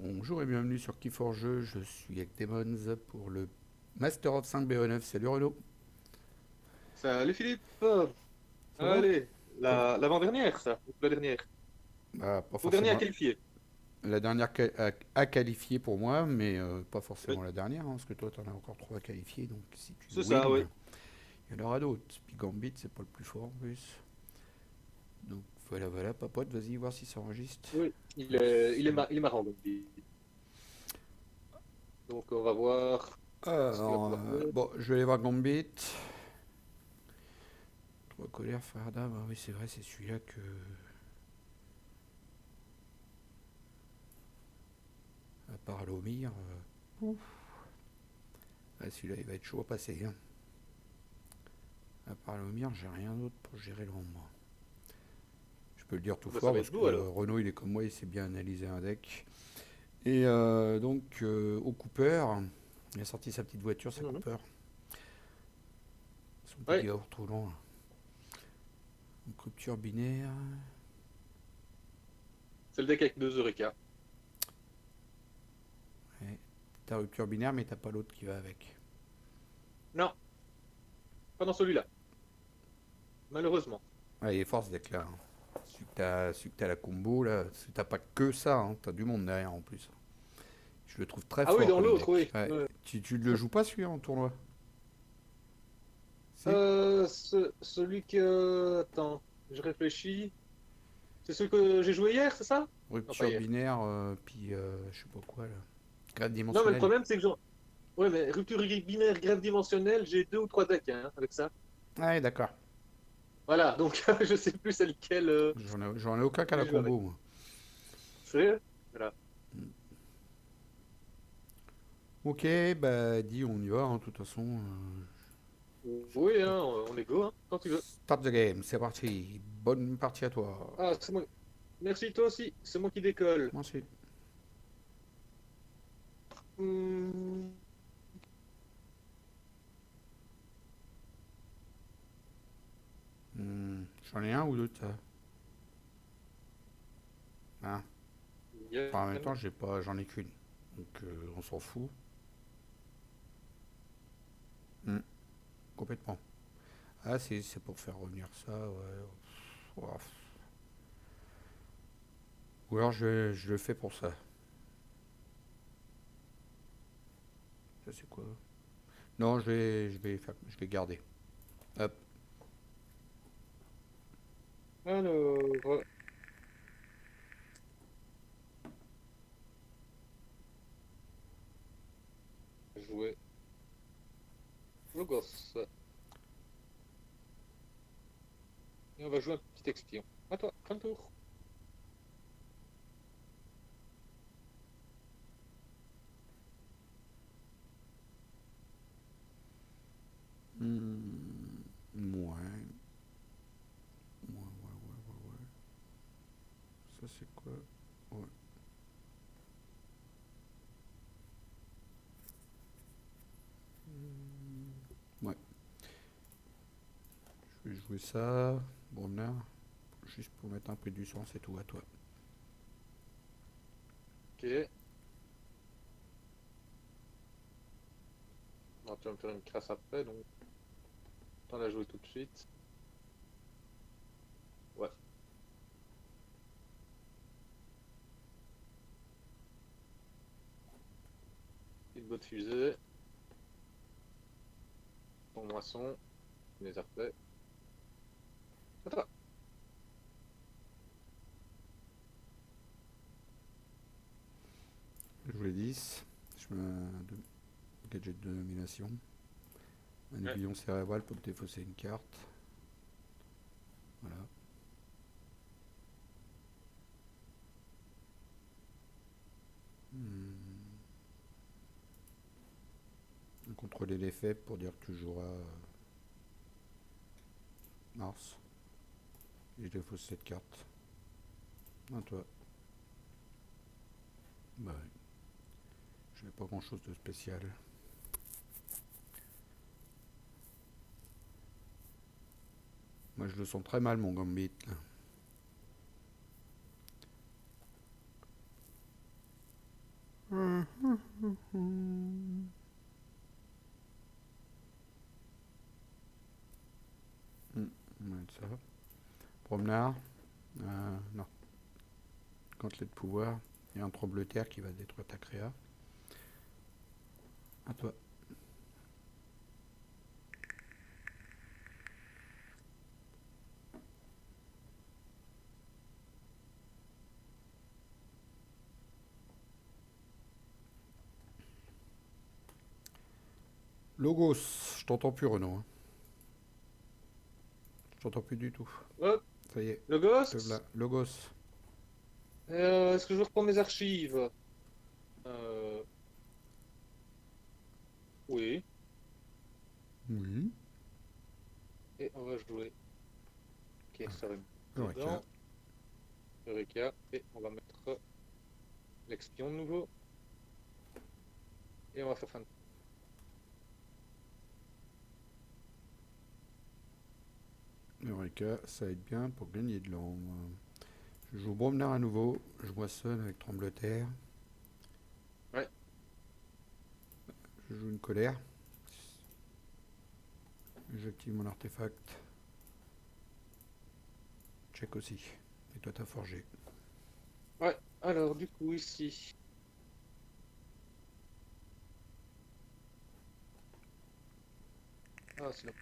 Bonjour et bienvenue sur Key4Jeux, je suis avec Demons pour le Master of 5 BO9. Salut Renaud. Salut Philippe! Ça va? Allez, Ça va. l'avant-dernière, ça, ou la dernière. Bah, pas Au dernier à forcément qualifier. la dernière à qualifier pour moi, mais pas Oui, forcément la dernière, hein, parce que toi t'en as encore 3 à qualifier, donc si tu c'est ça, oui. win, il y en aura d'autres. Puis Gambit, c'est pas le plus fort en plus. Donc voilà, voilà, papote, vas-y voir si ça enregistre. Oui, Ça- il est marrant, donc. Donc on va voir ce qu'il va Alors, pouvoir faire. bon, je vais aller voir Gambit. Trois colères, Farda, bah oui, c'est vrai, c'est celui-là que. À part Lomir, celui-là il va être chaud à passer, hein. À part Lomir, j'ai rien d'autre pour gérer l'ombre. Je peux le dire tout Bah, ça fort va parce être que vous alors. Renault il est comme moi, il sait bien analyser un deck. Et donc au Cooper, il a sorti sa petite voiture, sa Mhm. Cooper. Son petit Ouais, yaourt roulant. Donc rupture binaire. c'est le deck avec deux Eureka. Ouais. T'as rupture binaire mais t'as pas l'autre qui va avec. Non, pas dans celui-là, malheureusement. Ouais, il est fort ce deck là, hein. Celui que t'as la combo là, t'as pas que ça, hein. T'as du monde derrière en plus. Je le trouve très Ah oui, fort dans comme l'autre, deck. oui. Ouais. Ouais. Tu le joues pas celui-là en tournoi? Si. Celui que... Attends, je réfléchis. C'est celui que j'ai joué hier, c'est ça? Non, pas Rupture hier. binaire, puis je sais pas quoi là. Grade Non, mais le dimensionnel. problème, c'est que ouais, mais rupture binaire, grève dimensionnelle, j'ai deux ou trois decks hein, avec ça. Ouais, d'accord. Voilà, donc je sais plus c'est lequel J'en ai aucun qu'à la j'ai joué avec. combo, moi. C'est voilà. Ok, bah dis, on y va, hein, de toute façon. Oui, hein, on est go, hein, quand tu veux. Start the game, c'est parti. Bonne partie à toi. Ah, c'est moi. Merci, toi aussi. C'est moi qui décolle. Moi aussi. Hmm, J'en ai un ou deux de ça. Hein. Enfin, en même temps, Yann. j'en ai qu'une. Donc, on s'en fout. Hmm, complètement. Ah, c'est pour faire revenir ça, ouais. Ouah. Ou alors, je le fais pour ça. Ça, c'est quoi? Non, je vais garder. Hop. Alors, jouer le gosse. Et on va jouer un petit espion. À toi, fin de tour. Ouais. Ouais, ouais, ouais, ouais, ouais. Ça, c'est quoi? Ouais. Ouais. Je vais jouer ça. Bon, là, juste pour mettre un peu du sang, c'est tout à toi. Ok. Bon, tu vas me faire une crasse après, donc t'en la jouer tout de suite. Ouais. Une botte fusée. Ton moisson. Tu les as refait. À toi. Je jouer 10. Je mets un gadget de nomination. Un Ouais. aiguillon cérébral pour défausser une carte. Voilà. Contrôler l'effet pour dire que tu joueras Mars. Et je défausse cette carte. À toi. Bah, ouais. Je n'ai pas grand chose de spécial. Moi, je le sens très mal, mon Gambit, là. On va mettre ça. Promenard. Non. Gantelet de pouvoir. Et un tremblement-terre qui va détruire ta créa. À toi. Logos. Je t'entends plus, Renaud, hein. Je t'entends plus du tout. Hop, Ça y est. le Te voilà. ghost. Logos. Est-ce que je reprends mes archives? Euh, oui. Oui. Et on va jouer. Ok, ça va Eureka. dedans. Eureka. Et on va mettre l'expion de nouveau. Et on va faire fin de... Eureka, ça aide bien pour gagner de l'ombre. Je joue Bromner à nouveau. Je moissonne avec Trembleterre. Ouais. Je joue une colère. J'active mon artefact. Check aussi. Et toi, t'as forgé. Ouais. Alors, du coup, ici. Ah, c'est la...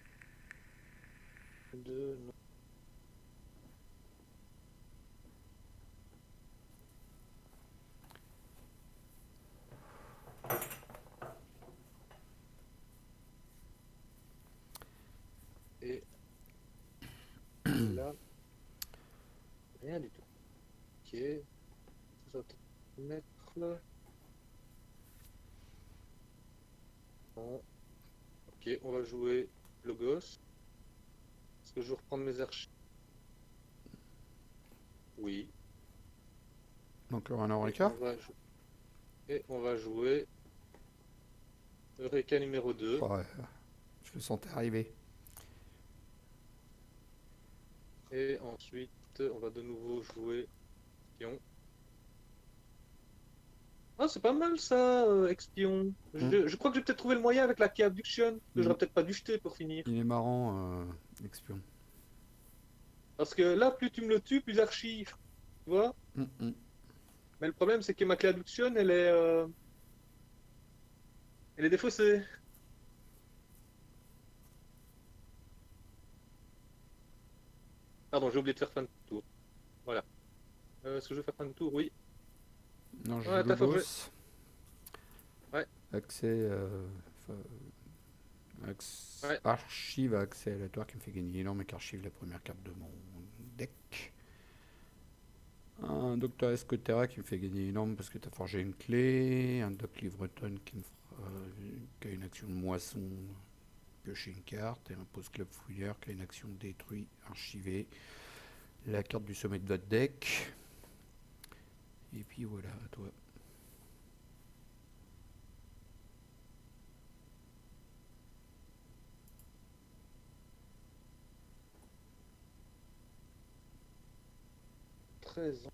Deux, non. Et là, rien du tout. Ok. Ça va peut-être mettre... Non. Ok, on va jouer Logos. Est-ce que je vais reprendre mes archives? Oui. Donc, un Et Eureka. on va jouer Eureka numéro 2. Ouais, je le sentais arriver. Et ensuite, on va de nouveau jouer Espion. Ah, c'est pas mal ça, Expion. Hmm. Je crois que j'ai peut-être trouvé le moyen avec la key abduction, que Il, j'aurais peut-être pas dû jeter pour finir. il est marrant, l'expion. Parce que là, plus tu me le tues, plus j'archive. Tu vois? Mais le problème, c'est que ma clé abduction, elle est défaussée. Pardon, j'ai oublié de faire fin de tour. Voilà. Est-ce que je vais faire fin de tour? Oui. Non, je joue Ouais, t'as forgé. Logos. Ouais, Accès. ouais. Archive à accès aléatoire qui me fait gagner énorme et qui archive la première carte de mon deck. Un Docteur Escotera qui me fait gagner énorme parce que tu as forgé une clé. Un Doc Livreton qui a une action de moisson, piocher une carte. Et un Post Club Fouilleur qui a une action détruit, archiver la carte du sommet de votre deck. Et puis voilà, à toi. Treize ans.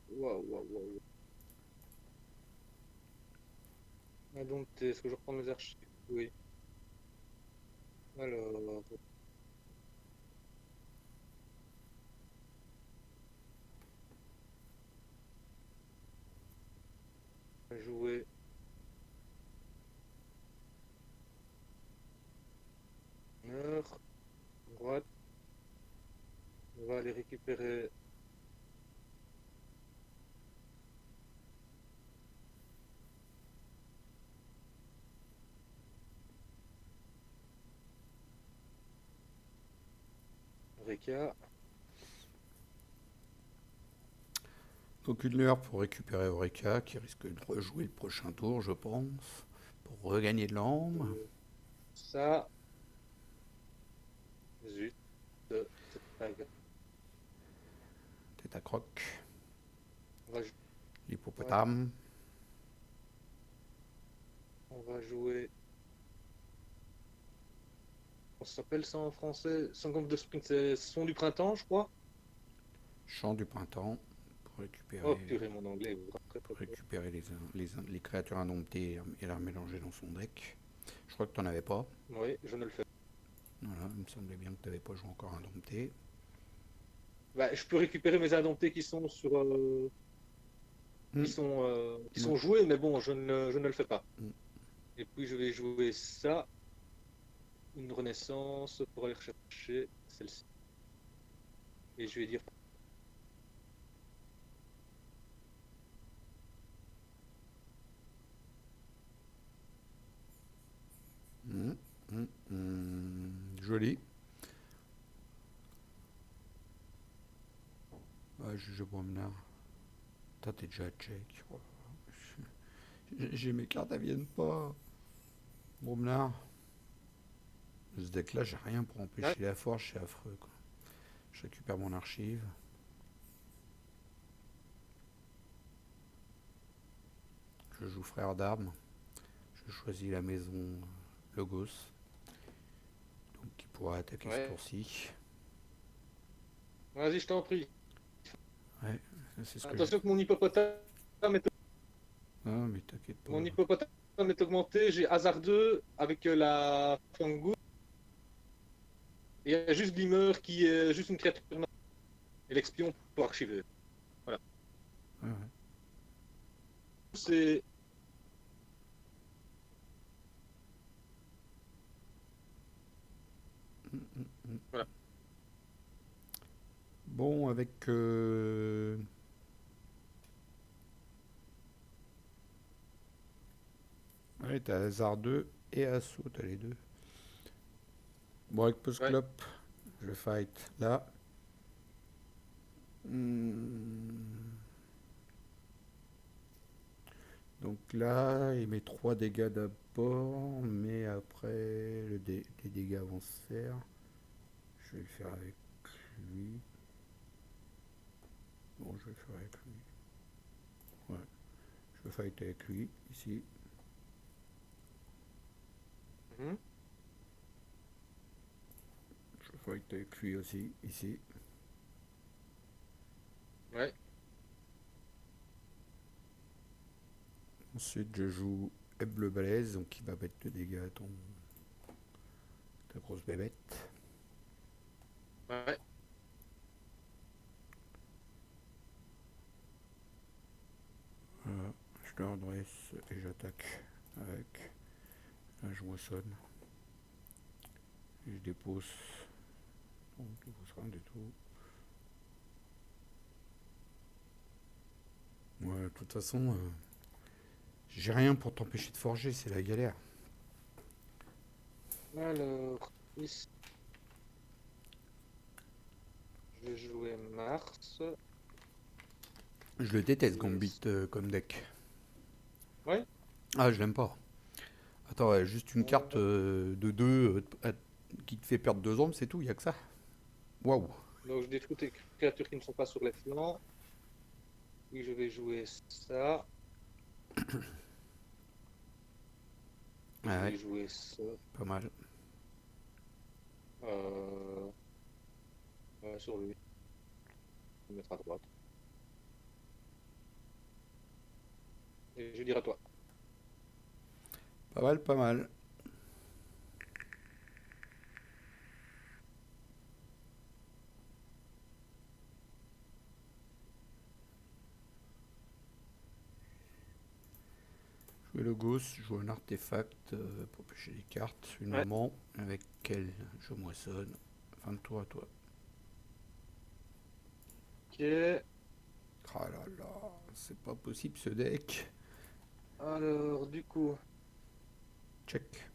Waouh, waouh, waouh. Est-ce que je reprends mes archives? Oui. Alors, on va jouer Nord, droite. On va aller récupérer. Reka. Donc une lueur pour récupérer Eureka qui risque de rejouer le prochain tour, je pense, pour regagner de l'âme. Ça. Zut. C'est pas grave. Tête à croc. On va, ouais, L'hippopotame. on va jouer. On s'appelle ça en français? Song of the Spring, c'est Son du printemps, je crois. Chant du printemps. Pour récupérer, Oh purée, mon anglais est vraiment très très fort. récupérer les créatures indomptées et les remélanger dans son deck. Je crois que tu n'en avais pas. Oui, je ne le fais pas. Voilà, il me semblait bien que tu n'avais pas joué encore indompté. Bah, je peux récupérer mes indomptés Hmm, qui ouais, sont joués, mais bon, je ne le fais pas. hmm. Et puis je vais jouer ça, une renaissance, pour aller rechercher celle-ci. Et je vais dire, Hmm, joli. Ah, juge promeneur. Toi, t'es déjà à check. Oh, j'ai mes cartes, elles viennent pas. Promeneur. Ce deck-là, j'ai rien pour ah, empêcher la forge, c'est affreux, quoi. Je récupère mon archive. Je joue frère d'armes. Je choisis la maison Logos, donc qui pourra attaquer ce ouais, tour-ci. vas-y, je t'en prie. Ouais, c'est ce que j'ai. Attention que Non, mais t'inquiète pas. mon hippopotame est augmenté. J'ai hasard 2 avec la Fangoose. Et il y a juste Glimmer qui est juste une créature normale. Et l'expion pour archiver. Voilà. Ouais, ouais. C'est. Voilà. Bon, avec. Ouais, t'as hasard 2 et assaut, t'as les deux. Bon, avec Ouais. Postclop, je fight là. Hmm. Donc là, il met 3 dégâts d'abord, mais après, les dégâts vont se faire. Je vais le faire avec lui. Bon, je vais le faire avec lui. Ouais, je vais fight avec lui, ici. Mhm. Je vais fight avec lui aussi, ici. Ouais. Ensuite, je joue Bleu Balèze, donc il va mettre de dégâts à ta grosse bébête. Ouais. Voilà, je le redresse et j'attaque avec. Là, je moissonne. Et je dépose. Non, je dépose rien du tout. Ouais, de toute façon, j'ai rien pour t'empêcher de forger, c'est la galère. Alors, ici, je vais jouer Mars. Je le déteste, Et... Gambit comme deck. Ouais. Ah, je l'aime pas. Attends, ouais, juste une carte Euh, de 2 qui te fait perdre 2 ombres, c'est tout, y a que ça. Waouh. donc, je détruis tes créatures qui ne sont pas sur les flancs. Puis je vais jouer ça. Ah Je ouais, vais jouer ça. pas mal. Euh, sur lui. Je vais mettre à droite. Et je dirai à toi. Pas mal, pas mal. Jouer le ghost, jouer un artefact pour pêcher des cartes, une Ouais. maman avec laquelle je moissonne. Fin de tour à toi. Ok. Oh là là, c'est pas possible ce deck. Alors, du coup, Check.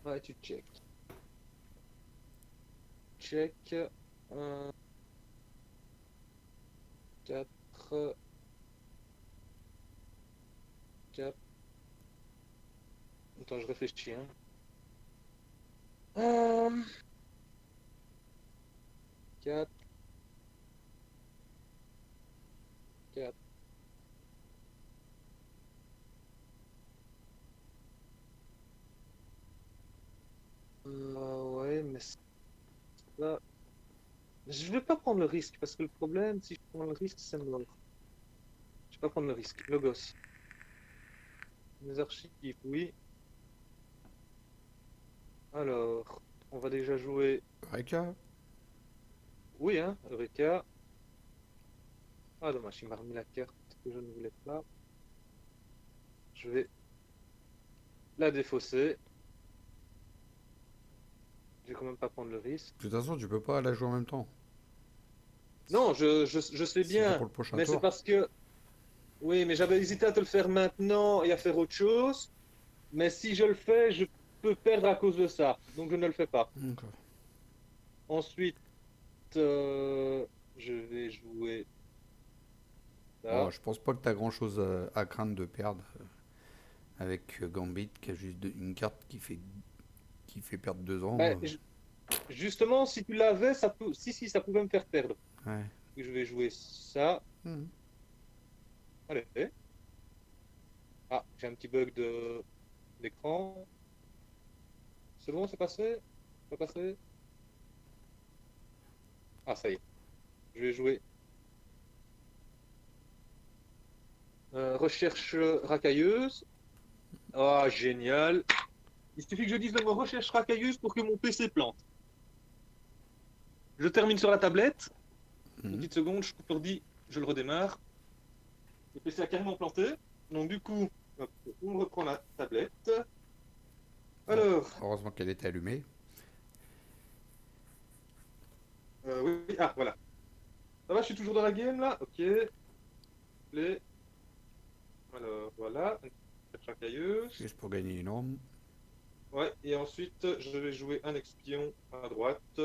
ouais, tu check. Check. 1, 4, 4. Attends, je réfléchis, hein. 4, 4. Ouais, mais ça, Je vais pas prendre le risque, parce que le problème, si je prends le risque, c'est mort. Je vais pas prendre le risque. Logos. Les archives, oui. Alors, on va déjà jouer. Eureka. Oui, hein, Eureka. Ah, dommage, il m'a remis la carte que je ne voulais pas. Je vais la défausser. Je vais quand même pas prendre le risque. De toute façon, tu peux pas la jouer en même temps. Non, je sais C'était bien, pour le prochain mais c'est tour. parce que. Oui, mais j'avais hésité à te le faire maintenant et à faire autre chose. Mais si je le fais, je peux perdre à cause de ça. Donc je ne le fais pas. D'accord. Ensuite, je vais jouer Bon, ça. je pense pas que t'as grand chose à craindre de perdre avec Gambit qui a juste une carte qui fait perdre 2 ans. Ben, justement, si tu l'avais, ça peut. Si, ça pouvait me faire perdre. Ouais. Je vais jouer ça. Mhm. Allez. Ah, j'ai un petit bug d'écran. C'est bon, c'est passé? C'est pas passé? Ah, ça y est. Je vais jouer recherche racailleuse. Ah, génial. Il suffit que je dise le mot recherche racailleuse pour que mon PC plante. Je termine sur la tablette. Une Mhm. petite seconde, je coupe l'ordi, je le redémarre. Le PC a carrément planté. Donc du coup, hop, on reprend la tablette. Oh, Alors, heureusement qu'elle était allumée. oui, ah voilà. Ça va, je suis toujours dans la game là. Ok. Play. Alors voilà, une recherche racailleuse. Juste pour gagner une arme. Ouais, et ensuite, je vais jouer un espion à droite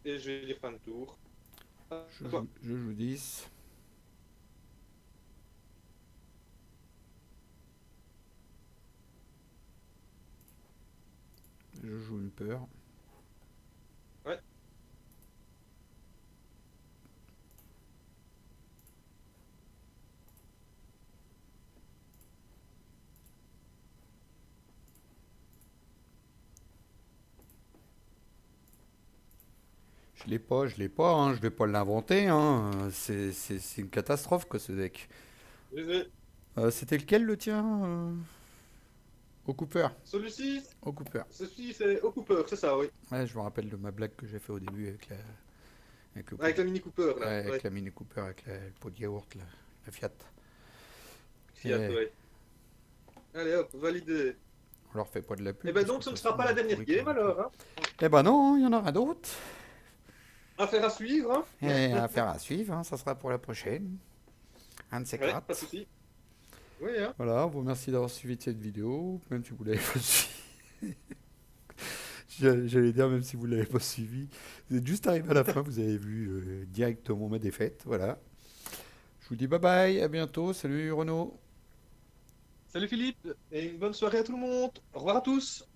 et je vais lire fin de tour. À toi. Je joue 10. Je joue une peur. Ouais. Je l'ai pas, hein, je vais pas l'inventer, hein. C'est une catastrophe, quoi, ce deck. Je vais. C'était lequel, le tien Au Cooper. Celui-ci, Au Cooper. ceci c'est au Cooper, c'est ça, oui. Ouais, je me rappelle de ma blague que j'ai fait au début avec le pot Avec la Mini Cooper ouais, là. avec Ouais. la Mini Cooper, avec le pot de yaourt, la Fiat. Fiat, Et ouais. Allez hop, validé. on leur fait pas de la Et pub, ben parce que donc de ce ne toute sera façon, pas la on est dernière pourri comme game un cul. alors, hein. Eh ben non, il y en aura d'autres. Affaire à suivre, hein. Et affaire à suivre, hein, ça sera pour la prochaine. Un de ces Ouais, pas de quatre. souci. Oui, hein. Voilà, on vous remercie d'avoir suivi cette vidéo, même si vous l'avez pas suivi. J'allais dire, même si vous l'avez pas suivi. Vous êtes juste arrivé à la fin, vous avez vu directement ma défaite. Voilà. Je vous dis bye bye, à bientôt. Salut Renaud. Salut Philippe, et une bonne soirée à tout le monde. Au revoir à tous.